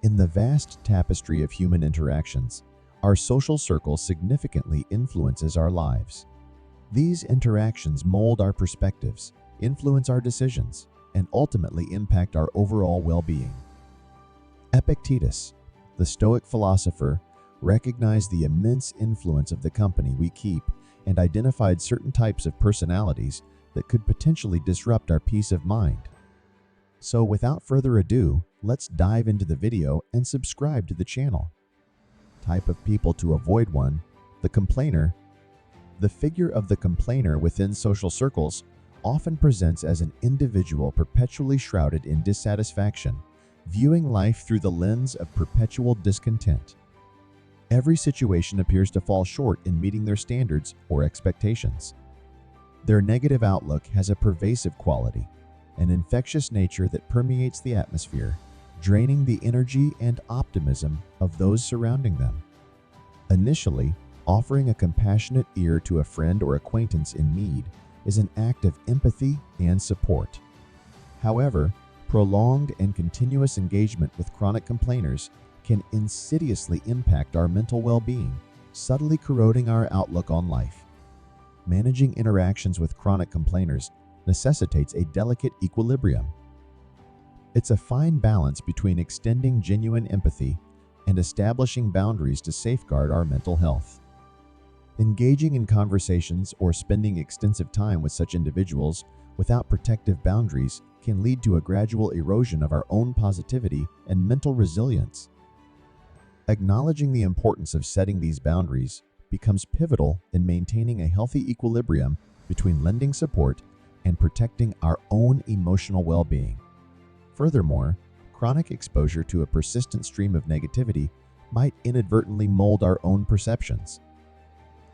In the vast tapestry of human interactions, our social circle significantly influences our lives. These interactions mold our perspectives, influence our decisions, and ultimately impact our overall well-being. Epictetus, the Stoic philosopher, recognized the immense influence of the company we keep and identified certain types of personalities that could potentially disrupt our peace of mind. So without further ado, let's dive into the video and subscribe to the channel. Type of people to avoid: 1. The complainer. The figure of the complainer within social circles often presents as an individual perpetually shrouded in dissatisfaction, viewing life through the lens of perpetual discontent. Every situation appears to fall short in meeting their standards or expectations. Their negative outlook has a pervasive quality, an infectious nature that permeates the atmosphere, draining the energy and optimism of those surrounding them. Initially, offering a compassionate ear to a friend or acquaintance in need is an act of empathy and support. However, prolonged and continuous engagement with chronic complainers can insidiously impact our mental well-being, subtly corroding our outlook on life. Managing interactions with chronic complainers necessitates a delicate equilibrium. It's a fine balance between extending genuine empathy and establishing boundaries to safeguard our mental health. Engaging in conversations or spending extensive time with such individuals without protective boundaries can lead to a gradual erosion of our own positivity and mental resilience. Acknowledging the importance of setting these boundaries becomes pivotal in maintaining a healthy equilibrium between lending support and protecting our own emotional well-being. Furthermore, chronic exposure to a persistent stream of negativity might inadvertently mold our own perceptions.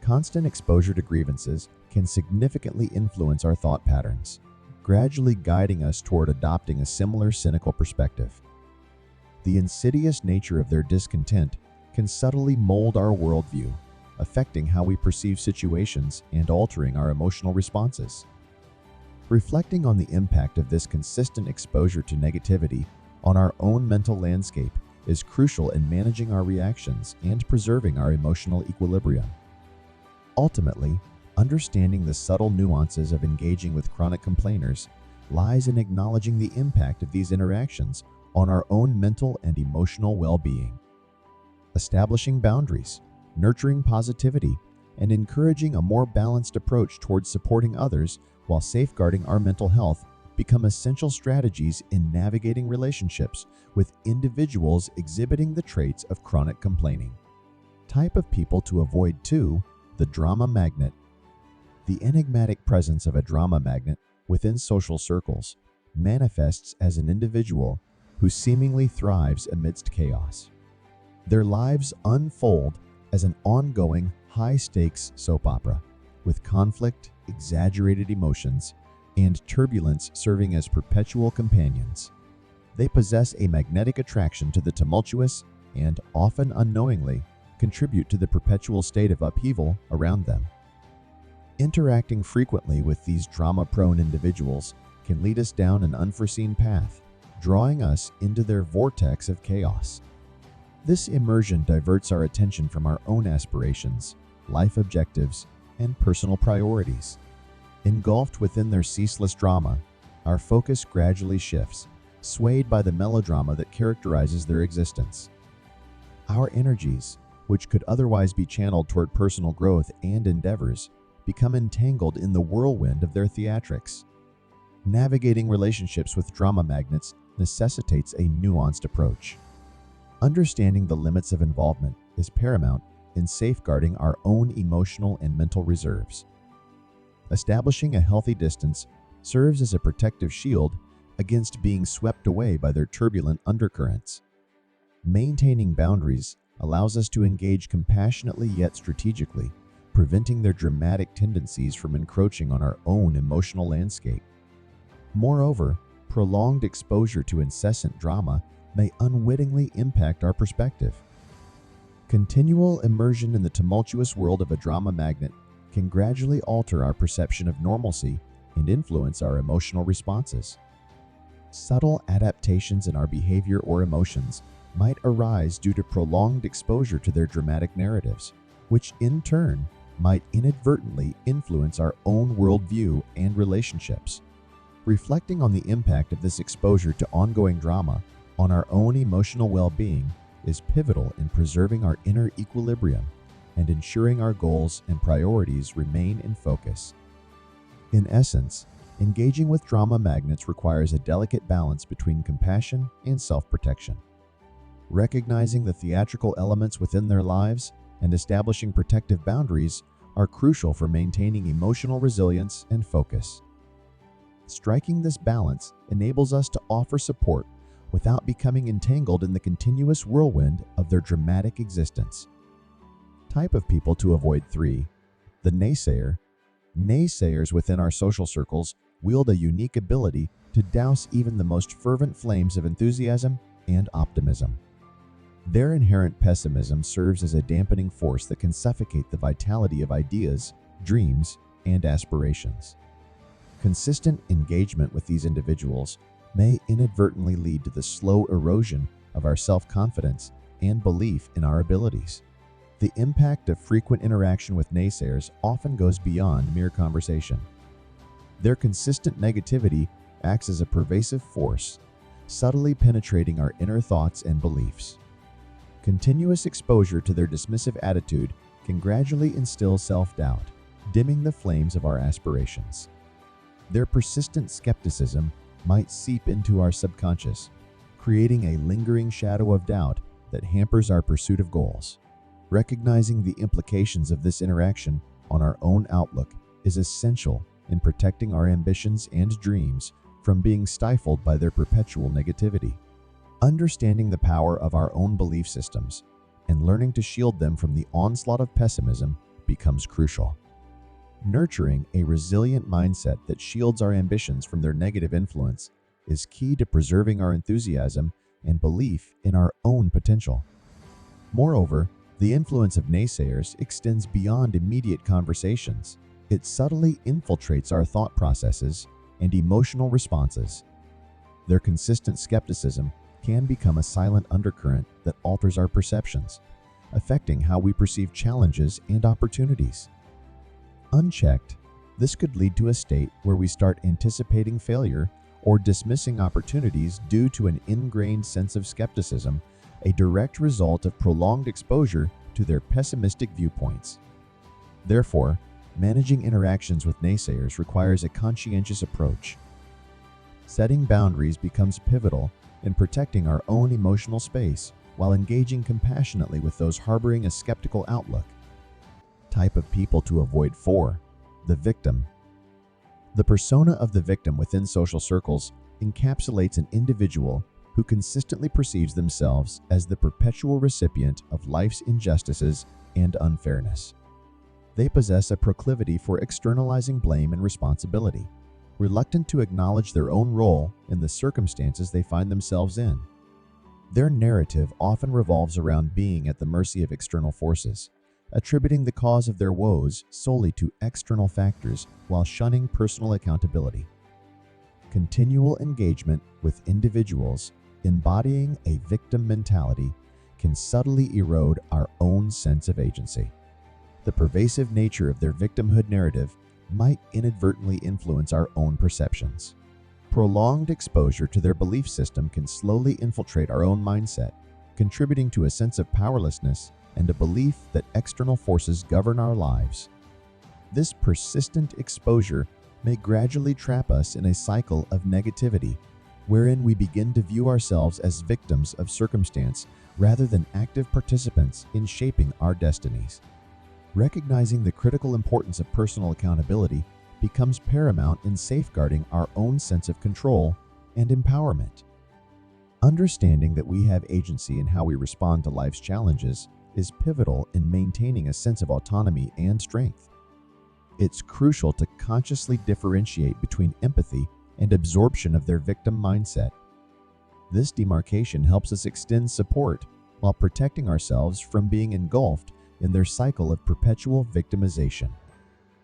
Constant exposure to grievances can significantly influence our thought patterns, gradually guiding us toward adopting a similar cynical perspective. The insidious nature of their discontent can subtly mold our worldview, affecting how we perceive situations and altering our emotional responses. Reflecting on the impact of this consistent exposure to negativity on our own mental landscape is crucial in managing our reactions and preserving our emotional equilibrium. Ultimately, understanding the subtle nuances of engaging with chronic complainers lies in acknowledging the impact of these interactions on our own mental and emotional well-being. Establishing boundaries, nurturing positivity, and encouraging a more balanced approach towards supporting others while safeguarding our mental health become essential strategies in navigating relationships with individuals exhibiting the traits of chronic complaining. Type of people to avoid: 2. The drama magnet. The enigmatic presence of a drama magnet within social circles manifests as an individual who seemingly thrives amidst chaos. Their lives unfold as an ongoing, high-stakes soap opera, with conflict, exaggerated emotions, and turbulence serving as perpetual companions. They possess a magnetic attraction to the tumultuous and, often unknowingly, contribute to the perpetual state of upheaval around them. Interacting frequently with these drama-prone individuals can lead us down an unforeseen path, drawing us into their vortex of chaos. This immersion diverts our attention from our own aspirations, life objectives, and personal priorities. Engulfed within their ceaseless drama, our focus gradually shifts, swayed by the melodrama that characterizes their existence. Our energies, which could otherwise be channeled toward personal growth and endeavors, become entangled in the whirlwind of their theatrics. Navigating relationships with drama magnets necessitates a nuanced approach. Understanding the limits of involvement is paramount in safeguarding our own emotional and mental reserves. Establishing a healthy distance serves as a protective shield against being swept away by their turbulent undercurrents. Maintaining boundaries allows us to engage compassionately yet strategically, preventing their dramatic tendencies from encroaching on our own emotional landscape. Moreover, prolonged exposure to incessant drama may unwittingly impact our perspective. Continual immersion in the tumultuous world of a drama magnet can gradually alter our perception of normalcy and influence our emotional responses. Subtle adaptations in our behavior or emotions might arise due to prolonged exposure to their dramatic narratives, which in turn might inadvertently influence our own worldview and relationships. Reflecting on the impact of this exposure to ongoing drama on our own emotional well-being is pivotal in preserving our inner equilibrium and ensuring our goals and priorities remain in focus. In essence, engaging with drama magnets requires a delicate balance between compassion and self-protection. Recognizing the theatrical elements within their lives and establishing protective boundaries are crucial for maintaining emotional resilience and focus. Striking this balance enables us to offer support without becoming entangled in the continuous whirlwind of their dramatic existence. Type of people to avoid. 3. The naysayer. Naysayers within our social circles wield a unique ability to douse even the most fervent flames of enthusiasm and optimism. Their inherent pessimism serves as a dampening force that can suffocate the vitality of ideas, dreams, and aspirations. Consistent engagement with these individuals may inadvertently lead to the slow erosion of our self-confidence and belief in our abilities. The impact of frequent interaction with naysayers often goes beyond mere conversation. Their consistent negativity acts as a pervasive force, subtly penetrating our inner thoughts and beliefs. Continuous exposure to their dismissive attitude can gradually instill self-doubt, dimming the flames of our aspirations. Their persistent skepticism might seep into our subconscious, creating a lingering shadow of doubt that hampers our pursuit of goals. Recognizing the implications of this interaction on our own outlook is essential in protecting our ambitions and dreams from being stifled by their perpetual negativity. Understanding the power of our own belief systems and learning to shield them from the onslaught of pessimism becomes crucial. Nurturing a resilient mindset that shields our ambitions from their negative influence is key to preserving our enthusiasm and belief in our own potential. Moreover, the influence of naysayers extends beyond immediate conversations. It subtly infiltrates our thought processes and emotional responses. Their consistent skepticism can become a silent undercurrent that alters our perceptions, affecting how we perceive challenges and opportunities. Unchecked, this could lead to a state where we start anticipating failure or dismissing opportunities due to an ingrained sense of skepticism, a direct result of prolonged exposure to their pessimistic viewpoints. Therefore, managing interactions with naysayers requires a conscientious approach. Setting boundaries becomes pivotal in protecting our own emotional space while engaging compassionately with those harboring a skeptical outlook. Type of people to avoid. 4. The victim. The persona of the victim within social circles encapsulates an individual who consistently perceives themselves as the perpetual recipient of life's injustices and unfairness. They possess a proclivity for externalizing blame and responsibility, reluctant to acknowledge their own role in the circumstances they find themselves in. Their narrative often revolves around being at the mercy of external forces, attributing the cause of their woes solely to external factors while shunning personal accountability. Continual engagement with individuals embodying a victim mentality can subtly erode our own sense of agency. The pervasive nature of their victimhood narrative might inadvertently influence our own perceptions. Prolonged exposure to their belief system can slowly infiltrate our own mindset, contributing to a sense of powerlessness and a belief that external forces govern our lives. This persistent exposure may gradually trap us in a cycle of negativity, wherein we begin to view ourselves as victims of circumstance rather than active participants in shaping our destinies. Recognizing the critical importance of personal accountability becomes paramount in safeguarding our own sense of control and empowerment. Understanding that we have agency in how we respond to life's challenges is pivotal in maintaining a sense of autonomy and strength. It's crucial to consciously differentiate between empathy and absorption of their victim mindset. This demarcation helps us extend support while protecting ourselves from being engulfed in their cycle of perpetual victimization.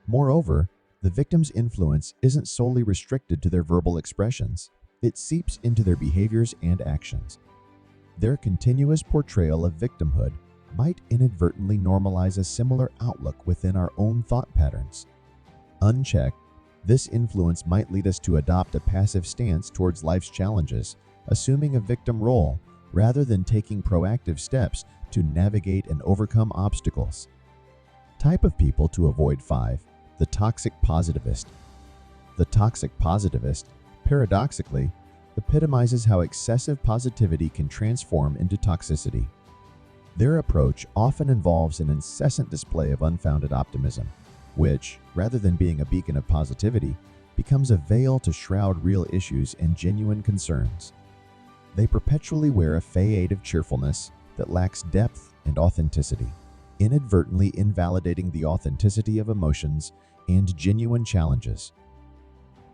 Moreover, the victim's influence isn't solely restricted to their verbal expressions. It seeps into their behaviors and actions. Their continuous portrayal of victimhood might inadvertently normalize a similar outlook within our own thought patterns. Unchecked, this influence might lead us to adopt a passive stance towards life's challenges, assuming a victim role rather than taking proactive steps to navigate and overcome obstacles. Type of people to avoid 5. The toxic positivist. The toxic positivist, paradoxically, epitomizes how excessive positivity can transform into toxicity. Their approach often involves an incessant display of unfounded optimism, which, rather than being a beacon of positivity, becomes a veil to shroud real issues and genuine concerns. They perpetually wear a facade of cheerfulness that lacks depth and authenticity, inadvertently invalidating the authenticity of emotions and genuine challenges.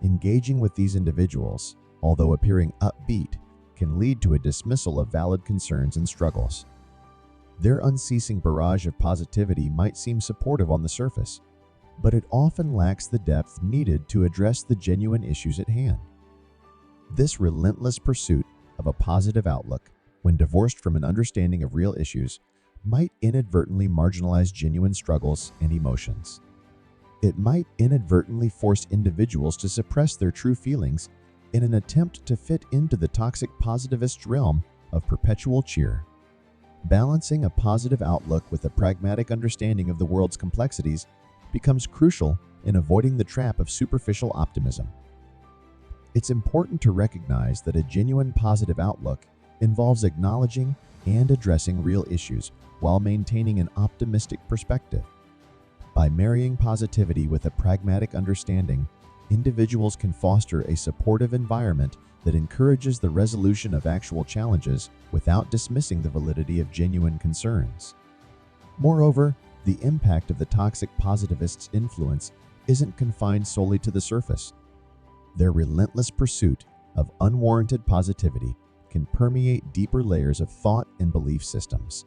Engaging with these individuals, although appearing upbeat, can lead to a dismissal of valid concerns and struggles. Their unceasing barrage of positivity might seem supportive on the surface, but it often lacks the depth needed to address the genuine issues at hand. This relentless pursuit of a positive outlook, when divorced from an understanding of real issues, might inadvertently marginalize genuine struggles and emotions. It might inadvertently force individuals to suppress their true feelings in an attempt to fit into the toxic positivist realm of perpetual cheer. Balancing a positive outlook with a pragmatic understanding of the world's complexities becomes crucial in avoiding the trap of superficial optimism. It's important to recognize that a genuine positive outlook involves acknowledging and addressing real issues while maintaining an optimistic perspective. By marrying positivity with a pragmatic understanding, individuals can foster a supportive environment that encourages the resolution of actual challenges without dismissing the validity of genuine concerns. Moreover, the impact of the toxic positivist's influence isn't confined solely to the surface. Their relentless pursuit of unwarranted positivity can permeate deeper layers of thought and belief systems.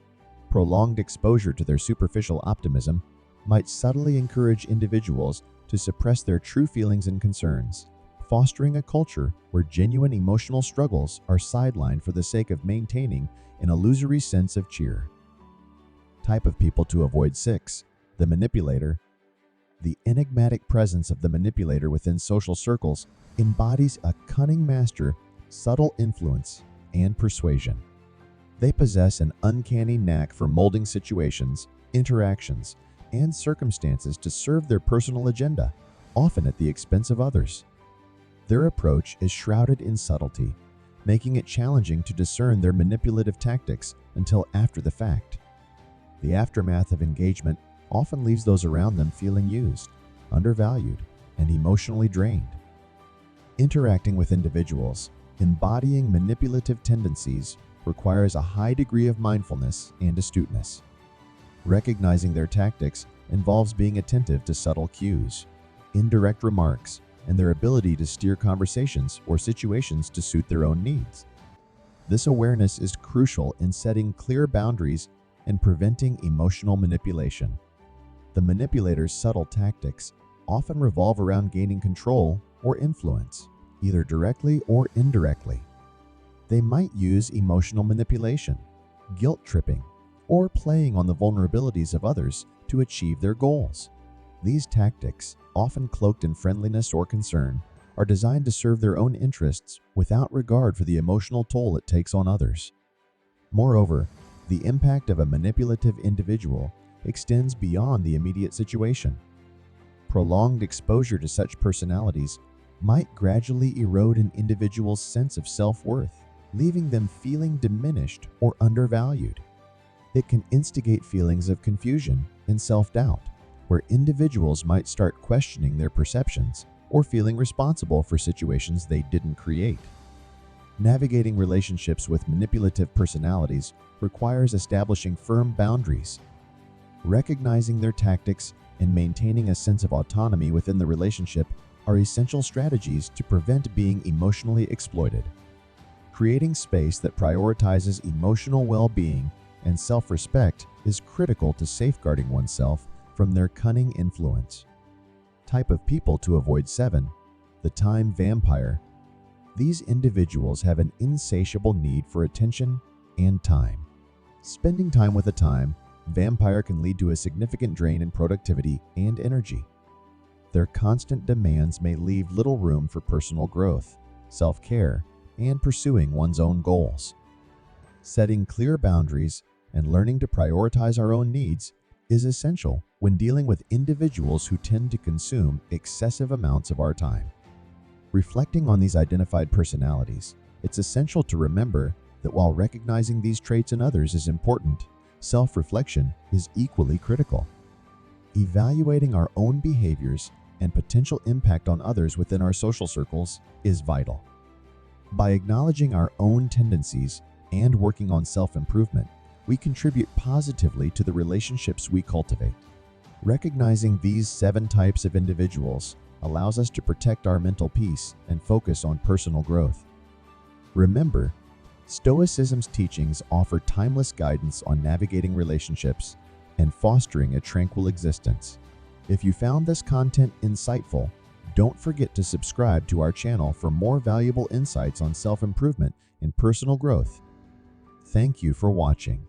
Prolonged exposure to their superficial optimism might subtly encourage individuals to suppress their true feelings and concerns, fostering a culture where genuine emotional struggles are sidelined for the sake of maintaining an illusory sense of cheer. Type of people to avoid 6. The manipulator. The enigmatic presence of the manipulator within social circles embodies a cunning master, subtle influence, and persuasion. They possess an uncanny knack for molding situations, interactions, and circumstances to serve their personal agenda, often at the expense of others. Their approach is shrouded in subtlety, making it challenging to discern their manipulative tactics until after the fact. The aftermath of engagement often leaves those around them feeling used, undervalued, and emotionally drained. Interacting with individuals embodying manipulative tendencies requires a high degree of mindfulness and astuteness. Recognizing their tactics involves being attentive to subtle cues, indirect remarks, and their ability to steer conversations or situations to suit their own needs. This awareness is crucial in setting clear boundaries and preventing emotional manipulation. The manipulator's subtle tactics often revolve around gaining control or influence, either directly or indirectly. They might use emotional manipulation, guilt tripping, or playing on the vulnerabilities of others to achieve their goals. These tactics, often cloaked in friendliness or concern, are designed to serve their own interests without regard for the emotional toll it takes on others. Moreover, the impact of a manipulative individual extends beyond the immediate situation. Prolonged exposure to such personalities might gradually erode an individual's sense of self-worth, leaving them feeling diminished or undervalued. It can instigate feelings of confusion and self-doubt, where individuals might start questioning their perceptions or feeling responsible for situations they didn't create. Navigating relationships with manipulative personalities requires establishing firm boundaries. Recognizing their tactics and maintaining a sense of autonomy within the relationship are essential strategies to prevent being emotionally exploited. Creating space that prioritizes emotional well-being and self-respect is critical to safeguarding oneself from their cunning influence. Type of people to avoid 7. The time vampire. These individuals have an insatiable need for attention and time. Spending time with a time vampire can lead to a significant drain in productivity and energy. Their constant demands may leave little room for personal growth, self-care, and pursuing one's own goals. Setting clear boundaries and learning to prioritize our own needs is essential when dealing with individuals who tend to consume excessive amounts of our time. Reflecting on these identified personalities, it's essential to remember that while recognizing these traits in others is important, self-reflection is equally critical. Evaluating our own behaviors and potential impact on others within our social circles is vital. By acknowledging our own tendencies and working on self-improvement, we contribute positively to the relationships we cultivate. Recognizing these 7 types of individuals allows us to protect our mental peace and focus on personal growth. Remember, Stoicism's teachings offer timeless guidance on navigating relationships and fostering a tranquil existence. If you found this content insightful, don't forget to subscribe to our channel for more valuable insights on self-improvement and personal growth. Thank you for watching.